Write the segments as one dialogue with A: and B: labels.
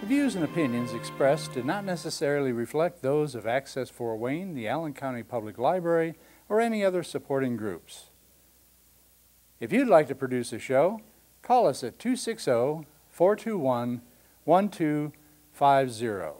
A: The views and opinions expressed do not necessarily reflect those of Access Fort Wayne, the Allen County Public Library, or any other supporting groups. If you'd like to produce a show, call us at 260-421-1250.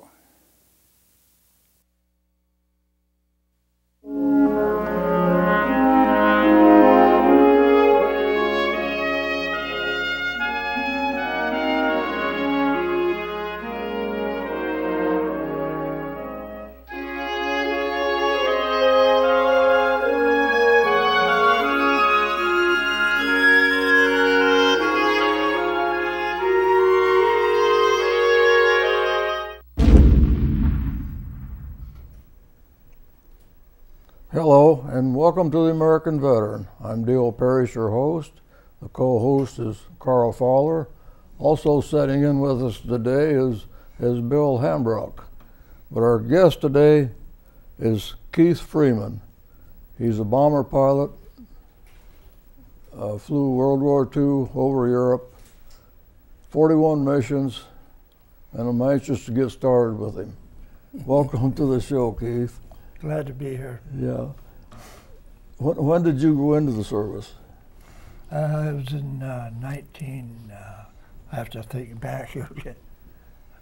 B: Hello and welcome to the American Veteran. I'm Dale Parrish, your host. The co-host is Carl Fowler. Also sitting in with us today is Bill Hambrook. But our guest today is Keith Freeman. He's a bomber pilot, flew World War II over Europe, 41 missions, and I'm anxious to get started with him. Welcome to the show, Keith.
C: Glad to be here.
B: Yeah. When did you go into the service?
C: It was in I have to think back here,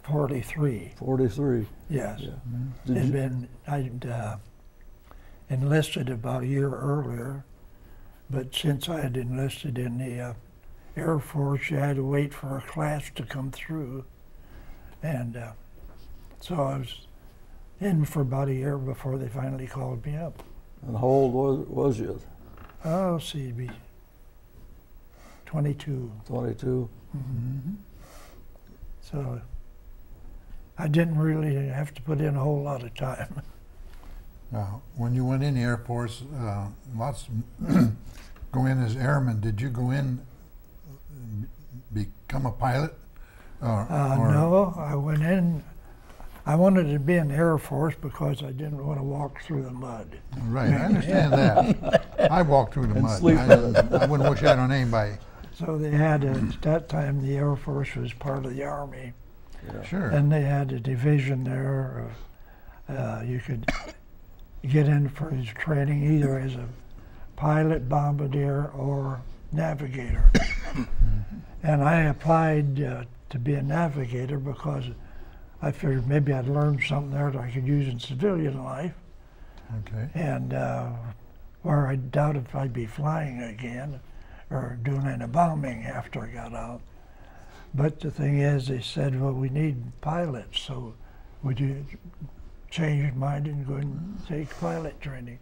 C: 43.
B: 43.
C: Yes.
B: Yeah.
C: I'd enlisted about a year earlier, but since I had enlisted in the Air Force, you had to wait for a class to come through. And so I was in for about a year before they finally called me up.
B: And how old was you?
C: Oh, see, be 22.
B: 22.
C: Mm-hmm. So I didn't really have to put in a whole lot of time.
D: When you went in the Air Force, lots go in as airmen. Did you go in become a pilot?
C: No, I went in. I wanted to be in the Air Force because I didn't want to walk through the mud.
D: Right, I understand that. I walked through the
B: And
D: mud.
B: sleep
D: I wouldn't wish that on anybody.
C: So they had, at that time, the Air Force was part of the Army.
B: Yeah.
D: Sure.
C: And they had a division there. You could get in for his training either as a pilot, bombardier, or navigator. And I applied to be a navigator because I figured maybe I'd learn something there that I could use in civilian life.
D: Okay.
C: And where I doubt if I'd be flying again or doing any bombing after I got out. But the thing is, they said, well, we need pilots, so would you change your mind and go and take pilot training?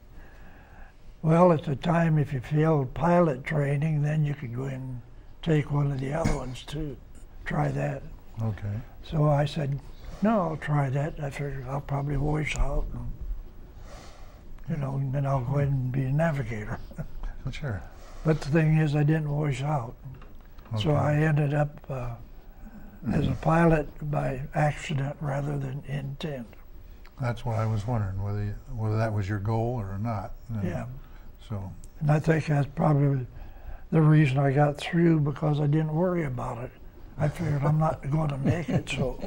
C: Well, at the time, if you failed pilot training, then you could go and take one of the other ones too. Try that.
D: Okay.
C: So I said, no, I'll try that. I figured I'll probably voice out, and then I'll go ahead and be a navigator.
D: Sure.
C: But the thing is, I didn't voice out.
D: Okay.
C: So I ended up as a pilot by accident rather than intent.
D: That's what I was wondering, whether that was your goal or not.
C: Yeah.
D: So.
C: And I think that's probably the reason I got through, because I didn't worry about it. I figured I'm not going to make it, so.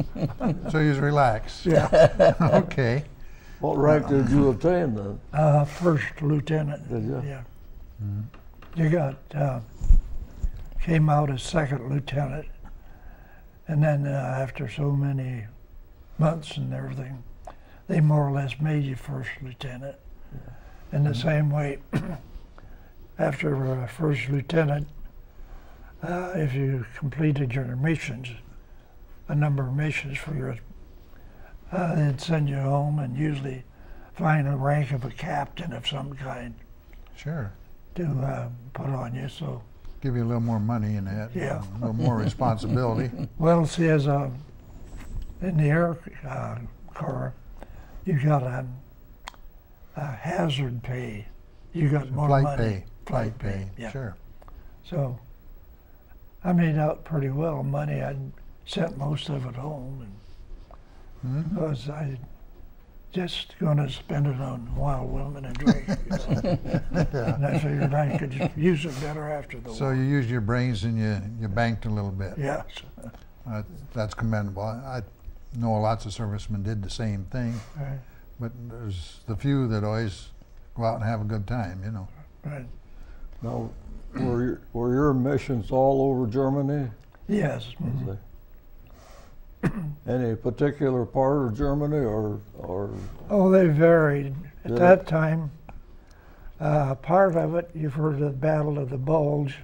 D: So you was relaxed.
C: Yeah.
D: Okay.
B: What rank did you obtain then?
C: First lieutenant.
B: Did you?
C: Yeah.
D: Mm-hmm.
C: You got, came out as second lieutenant, and then after so many months and everything, they more or less made you first lieutenant. Yeah. In the same way, after first lieutenant, if you completed your missions, a number of missions for your, they'd send you home and usually find a rank of a captain of some kind.
D: Sure.
C: To put on you, so.
D: Give you a little more money in that.
C: Yeah.
D: A little more responsibility.
C: Well, see, as in the Air Corps, you got a hazard pay. You got more
D: Flight
C: money.
D: pay. Flight pay.
C: Yeah.
D: Sure.
C: So I made out pretty well money. I'd sent most of it home, and because I just going to spend it on wild women and drink.
D: Yeah.
C: And I figured I could just use it better after the
D: So
C: war.
D: you used your brains and you banked a little bit.
C: Yes.
D: That's commendable. know lots of servicemen did the same thing,
C: Right.
D: but there's the few that always go out and have a good time, you know.
C: Right.
B: Now, were your missions all over Germany?
C: Yes.
B: Was they- Any particular part of Germany, or
C: Oh, they varied. At
B: Did
C: that time, part of it, you've heard of the Battle of the Bulge.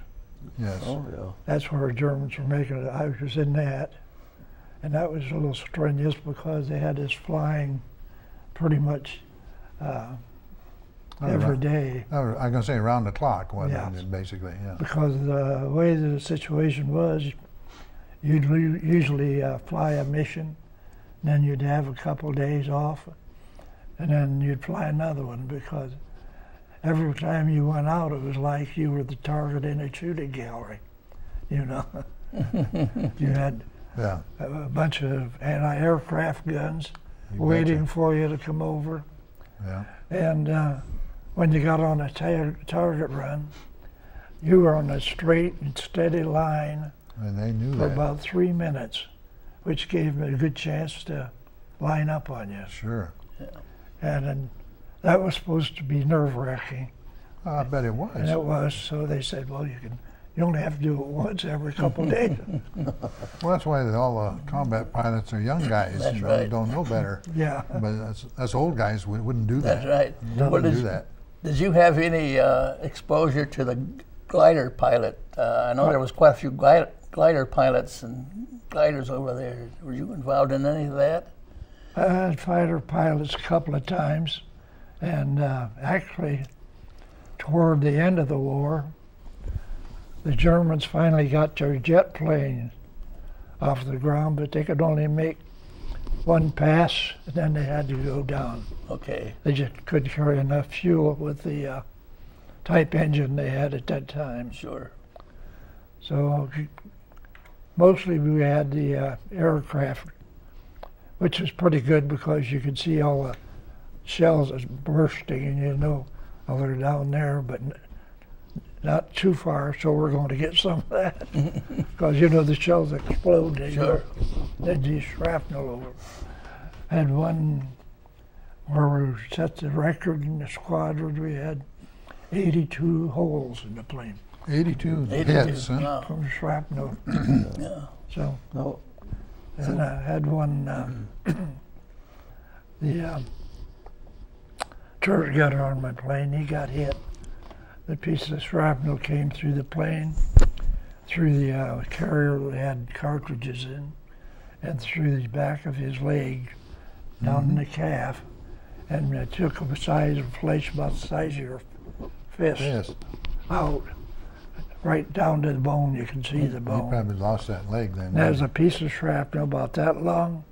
D: Yes.
B: oh yeah,
C: That's where Germans were making it. I was in that. And that was a little strenuous because they had us flying pretty much every day.
D: I was going to say around the clock, wasn't
C: Yeah.
D: it, basically, yeah.
C: Because the way the situation was, you'd usually fly a mission, then you'd have a couple days off, and then you'd fly another one, because every time you went out, it was like you were the target in a shooting gallery, you know. You had
D: Yeah.
C: a bunch of anti-aircraft guns
D: You
C: waiting
D: betcha.
C: for you to come over,
D: Yeah.
C: and when you got on a target run, you were on a straight and steady line
D: And they knew
C: for
D: that.
C: about 3 minutes, which gave them a good chance to line up on you.
D: Sure.
C: And then that was supposed to be nerve-wracking,
D: Oh, I bet it was.
C: and it was. So they said, well, you only have to do it once every couple of days.
D: Well, that's why all the combat pilots are young guys.
E: That's
D: you know,
E: right.
D: Don't know better.
C: Yeah.
D: But us old guys wouldn't do that.
E: That's right.
C: No,
E: Well,
D: Wouldn't do
E: did,
D: that.
E: did you have any exposure to the glider pilot? I know there was quite a few glider pilots and gliders over there. Were you involved in any of that?
C: I had fighter pilots a couple of times, and actually, toward the end of the war, the Germans finally got their jet planes off the ground, but they could only make one pass, and then they had to go down.
E: Okay.
C: They just couldn't carry enough fuel with the type engine they had at that time.
E: Sure.
C: So mostly we had the aircraft, which was pretty good because you could see all the shells that's bursting, and you know, oh, they're down there, but not too far, so we're going to get some of that. Because, you know, the shells explode, they
E: Sure.
C: they'd be shrapnel over. I had one where we set the record in the squadron. We had 82 holes in the plane
D: 82
E: 82.
D: hits, huh?
E: Wow.
C: from shrapnel.
E: Yeah.
C: So,
B: no,
C: and I had one, the turret gunner on my plane, he got hit. The piece of shrapnel came through the plane, through the carrier that had cartridges in, and through the back of his leg, down in the calf, and it took a size of flesh about the size of your fist
D: Yes.
C: out, right down to the bone. You can see the
D: He
C: bone.
D: probably lost that leg then.
C: There's a piece of shrapnel about that long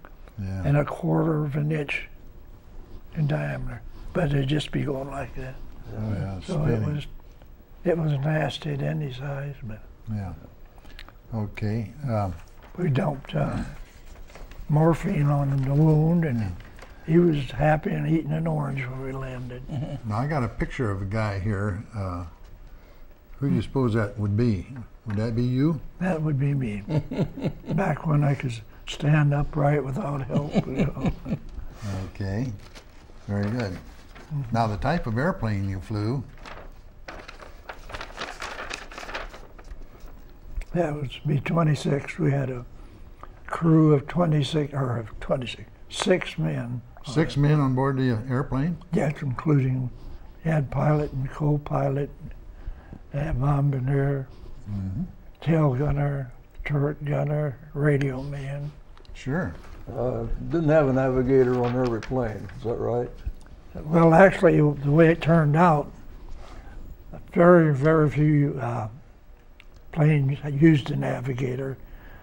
D: Yeah.
C: and a quarter of an inch in diameter, but it'd just be going like that.
D: Oh, yeah.
C: So
D: Spinning.
C: it was nasty at any size, but
D: Yeah. Okay.
C: we dumped morphine on the wound, and he was happy and eating an orange when we landed.
D: Now I got a picture of a guy here. Who do you suppose that would be? Would that be you?
C: That would be me. Back when I could stand upright without help. You know.
D: Okay. Very good. Now the type of airplane you flew.
C: That was B-26. We had a crew of 6 men.
D: 6 men on board the airplane?
C: Yes, including, you had pilot and co-pilot, bombardier, tail gunner, turret gunner, radio man.
D: Sure.
B: didn't have a navigator on every plane. Is that right?
C: Well, actually, the way it turned out, very, very few planes used a navigator,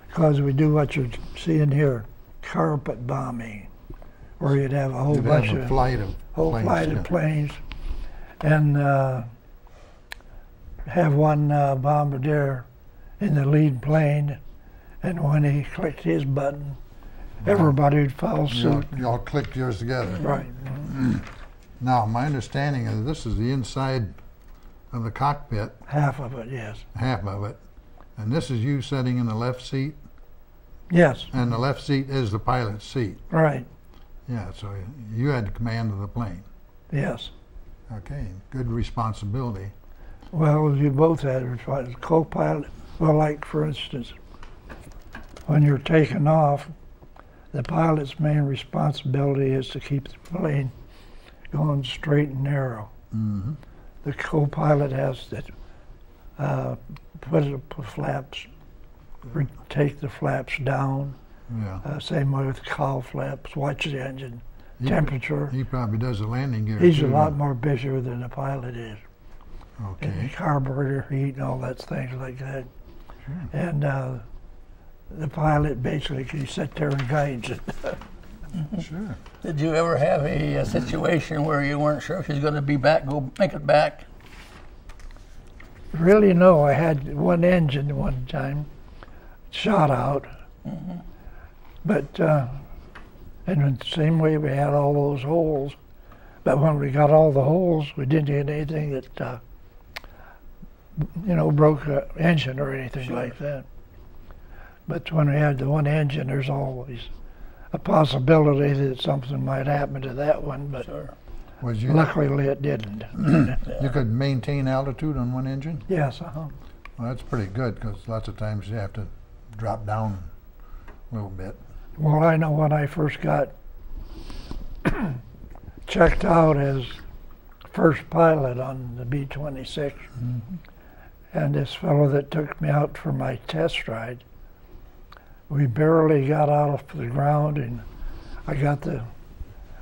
C: because we do what you're seeing here, carpet bombing, where you'd have a whole
D: You'd
C: bunch
D: have a
C: of
D: flight of
C: flight
D: yeah.
C: of planes, and have one bombardier in the lead plane, and when he clicked his button, everybody would follow suit.
D: You all clicked yours together.
C: Right.
D: Now, my understanding is this is the inside of the cockpit,
C: Half of it, yes.
D: half of it, and this is you sitting in the left seat.
C: Yes.
D: And the left seat is the pilot's seat.
C: Right.
D: Yeah, so you had command of the plane.
C: Yes.
D: Okay, good responsibility.
C: Well, you both had a co-pilot. Well, like for instance, when you're taking off, the pilot's main responsibility is to keep the plane going straight and narrow.
D: Mm-hmm.
C: The co-pilot has to put the flaps, take the flaps down.
D: Yeah.
C: Same way with cowl flaps, watch the engine temperature.
D: He probably does the landing gear
C: He's
D: too.
C: a lot more busier than the pilot is.
D: Okay.
C: And the carburetor heat and all that, things like that.
D: Sure.
C: And the pilot basically can sit there and guides it.
D: Sure.
E: Did you ever have a situation where you weren't sure if she was going to be back, go make it back?
C: Really, no. I had one engine one time shot out.
E: Mm-hmm.
C: But and in the same way we had all those holes. But when we got all the holes, we didn't get anything that broke an engine or anything
E: Sure.
C: like that. But when we had the one engine, there's always a possibility that something might happen to that one. But
E: Sure.
D: Was you
C: luckily it didn't.
D: you could maintain altitude on one engine?
C: Yes.
D: Well, that's pretty good because lots of times you have to drop down a little bit.
C: Well, I know when I first got checked out as first pilot on the B-26, and this fellow that took me out for my test ride, we barely got out of the ground, and I got the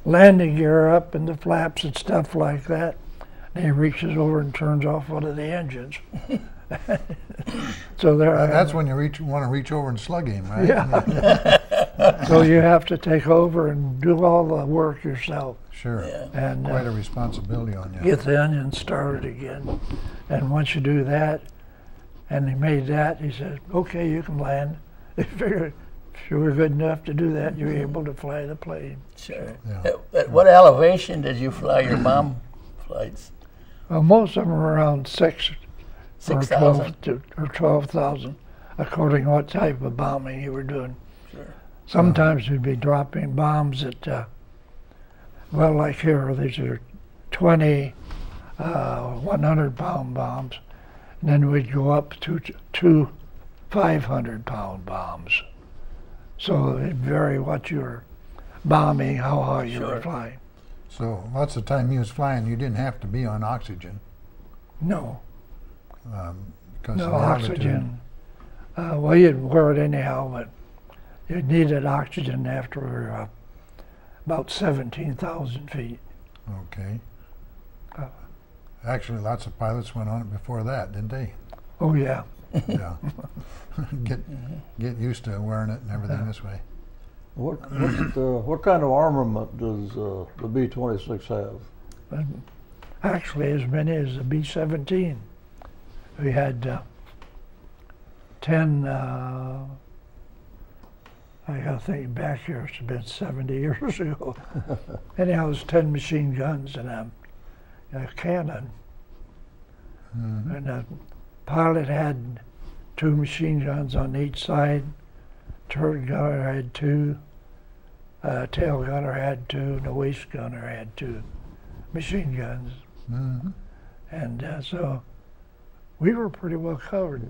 C: landing gear up and the flaps and stuff like that, and he reaches over and turns off one of the engines. So there I am.
D: That's when you want to reach over and slug him, right?
C: Yeah. So you have to take over and do all the work yourself.
D: Sure.
E: Yeah.
C: And
D: Quite a responsibility on you.
C: get the engine started again. And once you do that, and he made that, he said, okay, you can land. He figured if you were good enough to do that, you were able to fly the plane.
E: Sure.
D: Yeah.
E: At what elevation did you fly your bomb flights?
C: Well, most of them are around 6 or
E: 6,000?
C: 12,000, according to what type of bombing you were doing.
E: Sure.
C: Sometimes we'd be dropping bombs at, well, like here, these are 20 100-pound bombs, and then we'd go up to two 500-pound bombs. So it'd vary what you were bombing, how high you were
E: Sure.
C: flying.
D: So lots of time you was flying, you didn't have to be on oxygen.
C: No,
D: Because
C: no
D: of the altitude.
C: oxygen. Well, you'd wear it anyhow, but you needed oxygen after about 17,000 feet.
D: Okay.
C: Uh,
D: Actually, lots of pilots went on it before that, didn't they?
C: Oh, yeah.
D: Yeah. Get used to wearing it and everything this way.
B: What kind of armament does the B-26 have?
C: But actually, as many as the B-17. We had 10, I gotta think back here, it's been 70 years ago. Anyhow, it was 10 machine guns and a cannon.
D: Mm-hmm.
C: And the pilot had 2 machine guns on each side. Turret gunner had 2. Tail gunner had 2. And the waist gunner had 2 machine guns.
D: Mm-hmm.
C: And so we were pretty well covered.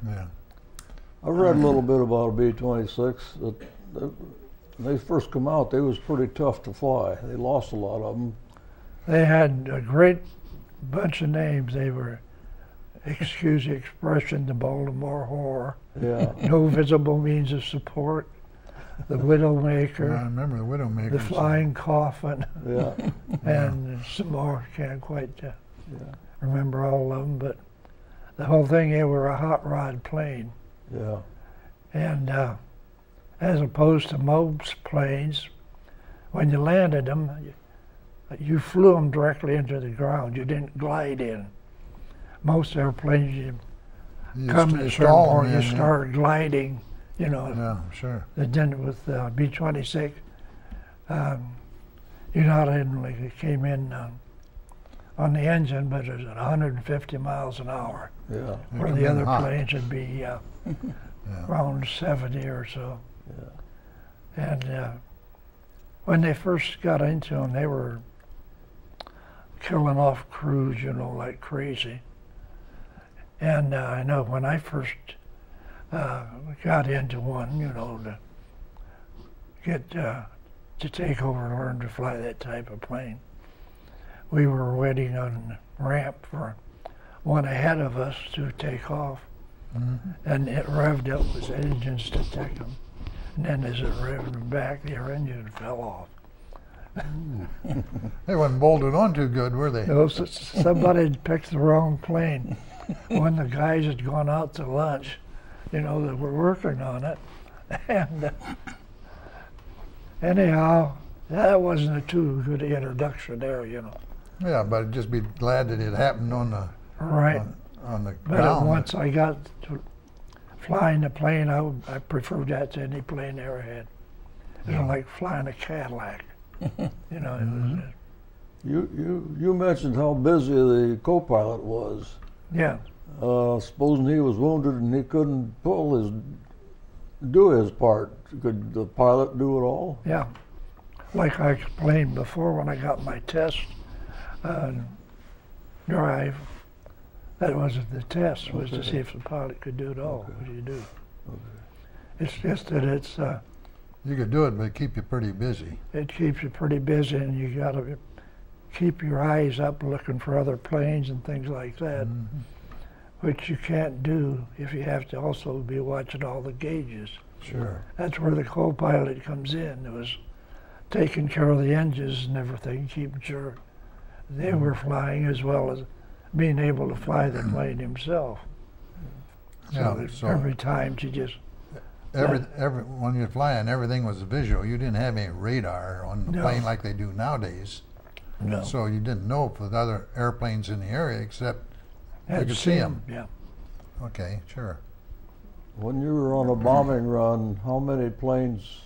D: Yeah.
B: I read a little bit about a B-26. When they first come out, they was pretty tough to fly. They lost a lot of them.
C: They had a great bunch of names. They were, excuse the expression, the Baltimore Whore.
B: Yeah.
C: No visible means of support. The
D: I
C: Widowmaker.
D: remember the Widowmaker.
C: The Flying Coffin.
B: Yeah.
C: And some more. Can't quite remember all of them, but the whole thing, they were a hot rod plane.
B: Yeah.
C: And as opposed to most planes, when you landed them, you flew them directly into the ground. You didn't glide in. Most airplanes, you come to a certain point, you start gliding, you know.
D: Yeah, sure.
C: And then with B-26, you not only came in on the engine, but it was at 150 miles an hour.
B: Yeah.
C: Where the other planes would be around 70 or so. And when they first got into them, they were killing off crews, you know, like crazy. And I know when I first got into one, you know, to get to take over and learn to fly that type of plane, we were waiting on ramp for one ahead of us to take off. And it revved up with engines to take them. And then as it revved them back, their engine fell off.
D: They wasn't bolted on too good, were they?
C: No, somebody had picked the wrong plane. When the guys had gone out to lunch, you know, they were working on it. And anyhow, that wasn't a too good introduction there, you know.
D: Yeah, but just be glad that it happened on the
C: Right.
D: on the
C: But
D: ground.
C: once I got to flying the plane, I preferred that to any plane I ever had. It was like flying a Cadillac. You know, it was,
B: You mentioned how busy the co-pilot was.
C: yeah.
B: Supposing he was wounded and he couldn't do his part, could the pilot do it all?
C: Yeah, like I explained before when I got my test drive, that wasn't the test, was to see if the pilot could do it all. What do you do? It's just that
D: You could do it, but it keep you pretty busy.
C: it keeps you pretty busy, and you got to keep your eyes up looking for other planes and things like that, which you can't do if you have to also be watching all the gauges.
D: Sure.
C: That's where the co-pilot comes in. It was taking care of the engines and everything, keeping sure they were flying as well as being able to fly the plane himself.
D: Yeah,
C: So,
D: so-
C: every time you just,
D: When you're flying, everything was visual. You didn't have any radar on the
C: No.
D: plane like they do nowadays.
C: no.
D: So you didn't know if the other airplanes in the area except
C: Had
D: you
C: to
D: could see them.
C: Yeah.
D: Okay, sure.
B: When you were on a bombing run, how many planes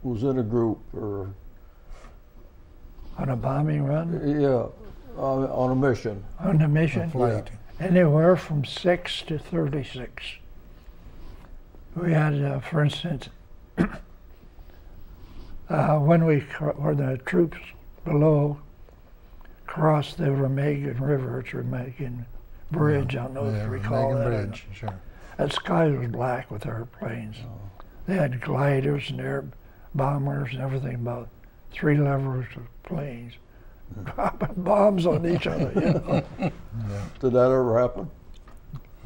B: was in a group, or
C: On a bombing run,
B: yeah, on a mission?
C: on a mission,
D: Flight.
C: anywhere from 6 to 36. We had, for instance, when the troops below crossed the Remagen River, it's Remagen Bridge, I don't know if you recall
D: Remagen
C: that.
D: Bridge, sure.
C: That sky was black with airplanes. They had gliders and air bombers and everything, about 3 levels of planes, dropping bombs on each other. You know?
B: Did that ever happen?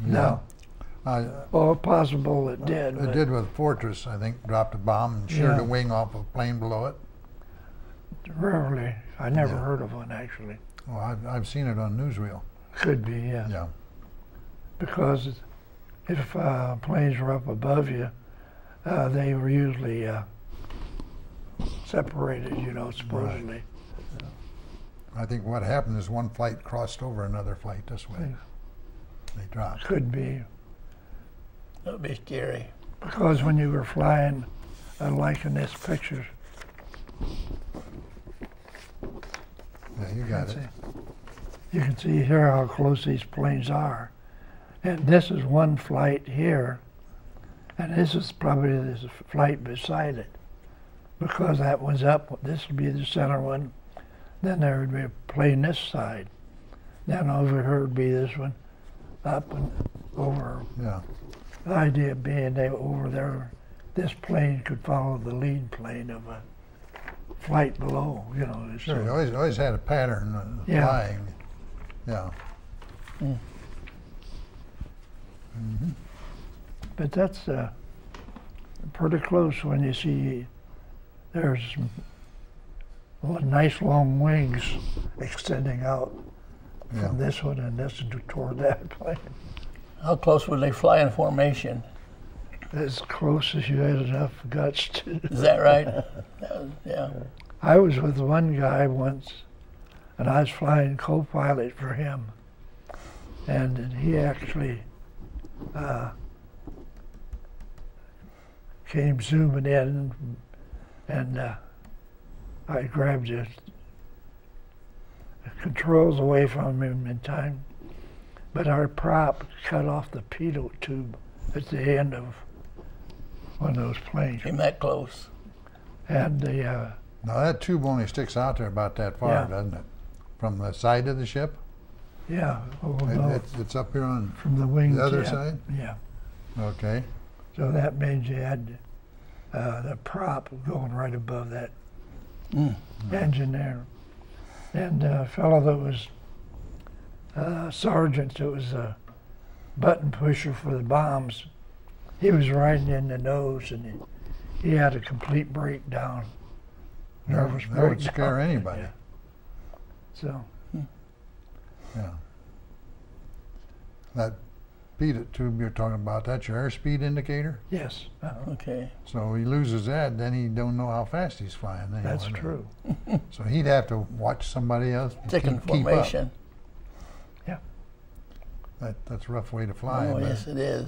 C: No. Well, possible it did.
D: It
C: but
D: did with Fortress, I think, dropped a bomb and sheared
C: Yeah.
D: a wing off a plane below it.
C: Rarely. I never
D: Yeah.
C: heard of one, actually.
D: Well, I've seen it on newsreel.
C: Could be, yeah.
D: Yeah.
C: Because if planes were up above you, they were usually separated, you know, supposedly.
D: I think what happened is one flight crossed over another flight this way. They dropped.
C: Could be.
E: That would be scary.
C: Because when you were flying, like in this picture,
D: Yeah, you got it.
C: you can see here how close these planes are. And this is one flight here, and this is probably this flight beside it. Because that one's up, this would be the center one. Then there would be a plane this side. Then over here would be this one, up and over.
D: Yeah.
C: The idea being they over there, this plane could follow the lead plane of a flight below, you know.
D: Sure. You
C: So,
D: always had a pattern of
C: Yeah.
D: flying. Yeah.
C: but that's pretty close when you see there's some nice long wings extending out
D: Yeah.
C: from this one and this toward that plane.
E: How close would they fly in formation?
C: As close as you had enough guts to.
E: Is that right? Yeah.
C: I was with one guy once, and I was flying co-pilot for him, and he actually came zooming in, and I grabbed the controls away from him in time, but our prop cut off the pitot tube at the end of one of those planes.
E: Came that close.
C: And the
D: Now that tube only sticks out there about that far,
C: Yeah.
D: doesn't it? From the side of the ship?
C: yeah, oh, no,
D: It's up here on
C: from the wing
D: the other
C: tip.
D: side?
C: Yeah.
D: Okay.
C: So that means you had the prop going right above that engine there. And a fellow that was sergeant, that was a button pusher for the bombs, he was riding in the nose, and he had a complete breakdown. Nervous
D: That would
C: breakdown.
D: scare anybody.
C: Yeah. So,
D: Yeah. That beat tube you're talking about, that's your airspeed indicator?
C: yes,
E: Okay.
D: So he loses that, then he don't know how fast he's flying. Anymore,
C: that's
D: does he?
C: true.
D: So he'd have to watch somebody else
E: Thicken
D: keep up.
E: formation.
D: That's a rough way to fly.
E: Oh,
D: but
E: yes, it is.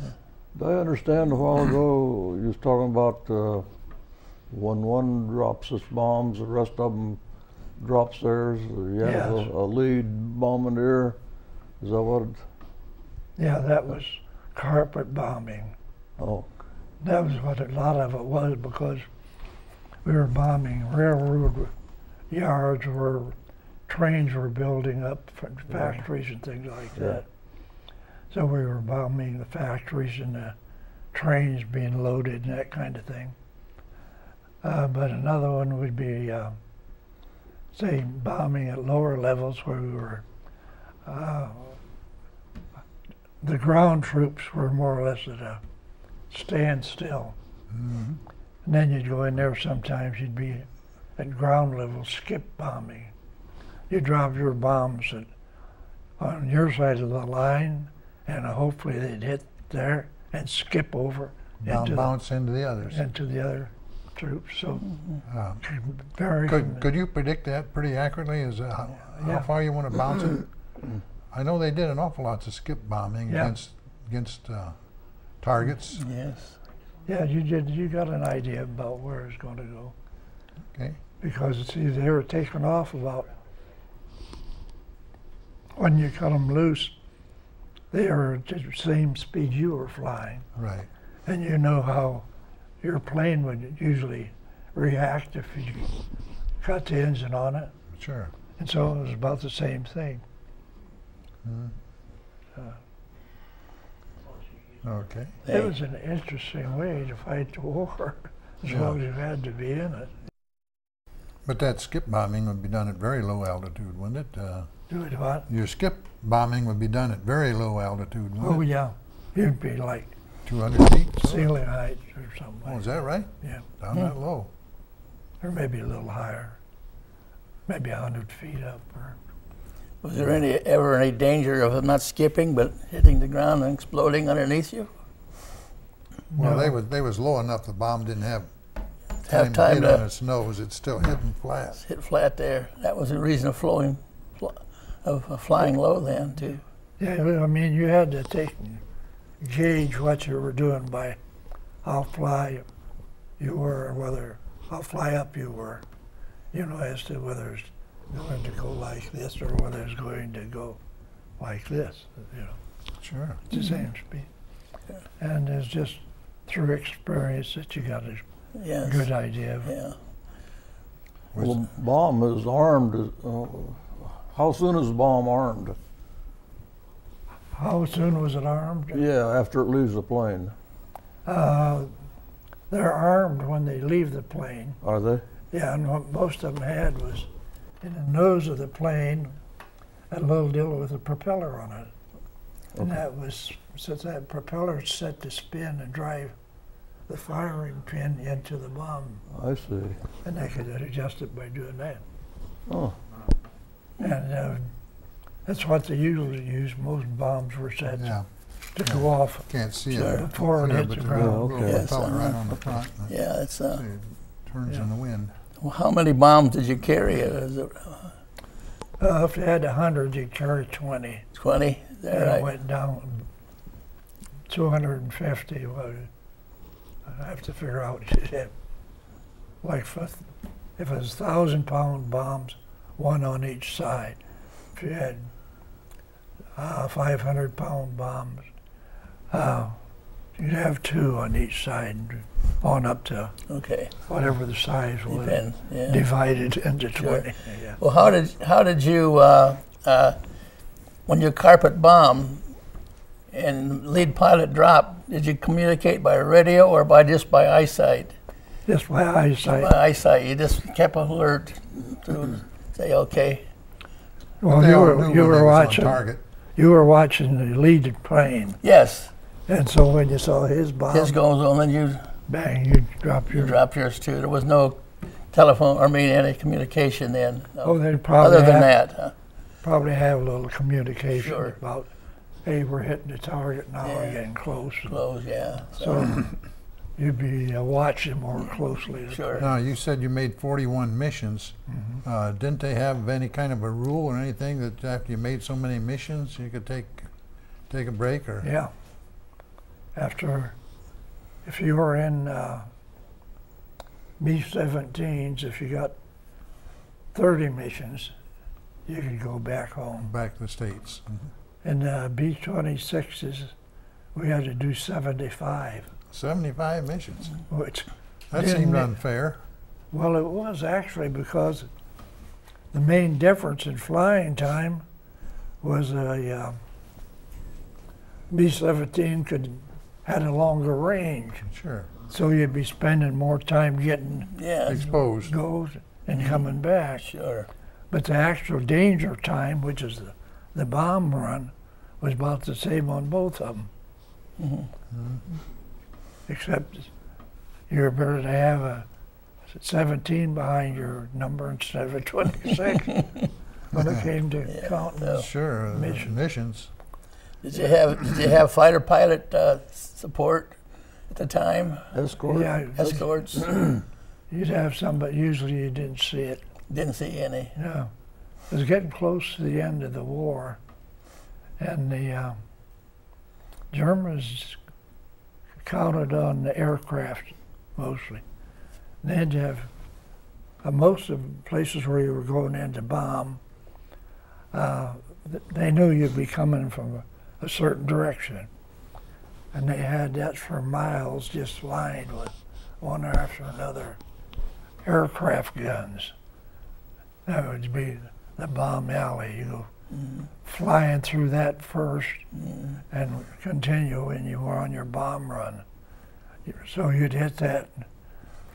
B: I understand a while ago you was talking about when one drops its bombs, the rest of them drops theirs. You have
C: Yes.
B: a lead bombardier. Is that what?
C: Yeah, that was carpet bombing.
B: Oh,
C: That was what a lot of it was, because we were bombing railroad yards where trains were building up for factories and things like
B: Yeah.
C: that. So we were bombing the factories and the trains being loaded and that kind of thing. But another one would be, say, bombing at lower levels where we were, the ground troops were more or less at a standstill.
D: Mhm.
C: And then you'd go in there, sometimes you'd be at ground level skip bombing. You drop your bombs on your side of the line, and hopefully they'd hit there and skip over
D: bounce into the others.
C: into the other troops. So
D: Uh,
C: very
D: could you predict that pretty accurately? Is how
C: Yeah.
D: far you want to bounce it? I know they did an awful lot of skip bombing
C: Yeah.
D: against targets.
E: Yes.
C: yeah, you got an idea about where it's going to go,
D: Okay.
C: because see, they were taking off about when you cut them loose. They were at the same speed you were flying.
D: Right.
C: And you know how your plane would usually react if you cut the engine on it.
D: Sure.
C: And so it was about the same thing.
D: Okay.
C: It was an interesting way to fight the war, as
D: Yeah.
C: long as you had to be in it.
D: But that skip bombing would be done at very low altitude, wouldn't it?
C: Do it what?
D: Your skip bombing would be done at very low altitude,
C: Oh
D: wouldn't it?
C: yeah, you'd be like
D: 200 feet? so?
C: ceiling height or something
D: Oh,
C: like
D: is that right?
C: Yeah,
D: Down that low?
C: or maybe a little higher, maybe 100 feet up. Or
E: Was there ever any danger of it not skipping, but hitting the ground and exploding underneath you?
D: Well,
C: No.
D: they was low enough the bomb didn't have
E: Have
D: time to
E: time
D: hit
E: to
D: on its nose. It's still hitting flat.
E: hit flat there. That was the reason of flying low then, too.
C: Yeah, well, I mean, you had to gauge what you were doing by how fly you were, or whether how fly up you were, you know, as to whether it's going to go like this or whether it's going to go like this, you know,
D: Sure.
C: it's the same speed. And it's just through experience that you got a
E: Yes.
C: good idea of it.
E: Yeah.
B: well, the bomb is armed. How soon is the bomb armed?
C: How soon was it armed?
B: Yeah, after it leaves the plane.
C: They're armed when they leave the plane.
B: Are they?
C: Yeah, and what most of them had was in the nose of the plane a little deal with a propeller on it. And that was, since that propeller is set to spin and drive the firing pin into the bomb,
B: I see.
C: and they could adjust it by doing that.
B: Oh,
C: And that's what they usually use. Most bombs were set
D: Yeah.
C: to go off
D: Can't see
E: Sure.
D: it
C: before it
D: clear,
C: hits
D: but
C: the
D: there's a
C: ground.
D: little
B: Okay.
E: Yes,
D: propeller right on the front.
E: Yeah, it's,
D: See, it turns in the wind.
E: well, how many bombs did you carry? Is it
C: If you had 100, you'd carry 20.
E: 20? Is that
C: And it
E: right?
C: went down 250. Well, I have to figure out. Like if it was 1,000-pound bombs, one on each side. If you had 500-pound bombs, You'd have 2 on each side, on up to
E: Okay.
C: whatever the size was,
E: Depends. Yeah.
C: divided into
E: Sure.
C: 20. Yeah.
E: Well, how did you when your carpet bombed and lead pilot dropped? Did you communicate by radio or by eyesight?
C: Just by eyesight.
E: By eyesight, you just kept alert to say okay.
C: Well,
D: They
C: you
D: all
C: were
D: knew
C: you
D: when they
C: were
D: was on
C: watching
D: target.
C: you were watching the lead plane,
E: Yes,
C: and so when you saw his bomb,
E: his goes on, then you
C: bang, you drop your.
E: dropped yours too. There was no telephone or any communication then. No.
C: Oh, they'd probably
E: Other than
C: have,
E: that, huh?
C: probably have a little communication
E: Sure.
C: about, hey, we're hitting the target now, we're
E: Yeah.
C: getting close.
E: Close, yeah.
C: So you'd be watching more closely.
E: Sure.
D: Now, you said you made 41 missions.
C: Mm-hmm.
D: Didn't they have any kind of a rule or anything that after you made so many missions, you could take a break? Or
C: Yeah. After, if you were in B-17s, if you got 30 missions, you could go back home.
D: back to the States?
C: In B-26s, we had to do 75,
D: 75 missions.
C: which,
D: That
C: Didn't
D: seemed
C: it?
D: unfair.
C: well, it was actually because the main difference in flying time was a B-17 had a longer range,
D: Sure.
C: so you'd be spending more time getting
E: Yeah,
D: Exposed.
C: goes and coming back.
E: sure.
C: But the actual danger time, which is the bomb run, was about the same on both of them. Except you're better to have a 17 behind your number instead of a 26 when it came to counting.
E: no.
D: Sure.
C: Mission.
D: Missions.
E: Did you have fighter pilot support at the time?
B: Escort.
C: Yeah,
E: Escorts?
C: you'd have some, but usually you didn't see it.
E: Didn't see any.
C: No. It was getting close to the end of the war, and the Germans counted on the aircraft mostly. They had to have most of the places where you were going in to bomb, they knew you'd be coming from a certain direction. And they had that for miles just lined with one after another aircraft guns. That would be the bomb alley. You go flying through that first and continue when you were on your bomb run. So you'd hit that,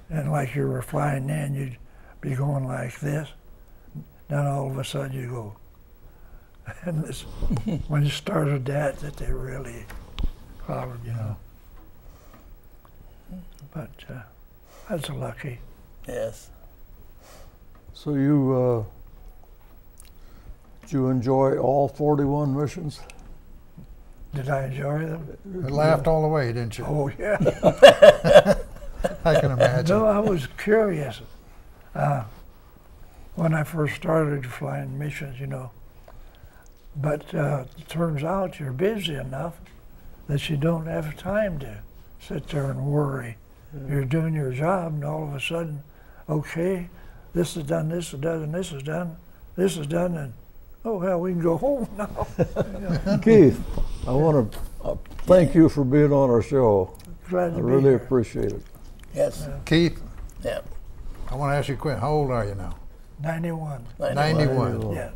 C: and like you were flying in, you'd be going like this. Then all of a sudden you go, and this, when you started that they really clobbered you. But that's lucky.
E: Yes.
B: So did you enjoy all 41 missions?
C: Did I enjoy them?
D: You laughed all the way, didn't you?
C: Oh, yeah.
D: I can imagine.
C: No, I was curious. When I first started flying missions, But it turns out you're busy enough that you don't have time to sit there and worry. You're doing your job, and all of a sudden, okay, this is done, this is done, and this is done, and oh, hell, we can go home now.
B: Keith, I want to thank you for being on our show.
C: Glad
B: I
C: to be
B: really
C: here.
B: appreciate it.
E: Yes.
D: Keith,
E: Yeah.
D: I want to ask you a question. How old are you now?
C: 91.
D: 91.
C: Yeah.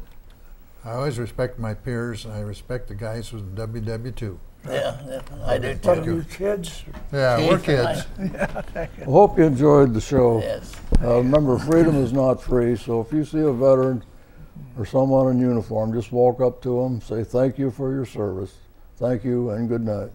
D: I always respect my peers, and I respect the guys who's in WW2.
E: Yeah, I do
C: What are
E: too.
C: you kids?
D: Yeah,
E: Keith
D: we're
E: and
D: kids.
B: I hope you enjoyed the show.
E: Yes.
B: Remember, freedom is not free, so if you see a veteran or someone in uniform, just walk up to them, say thank you for your service. Thank you and good night.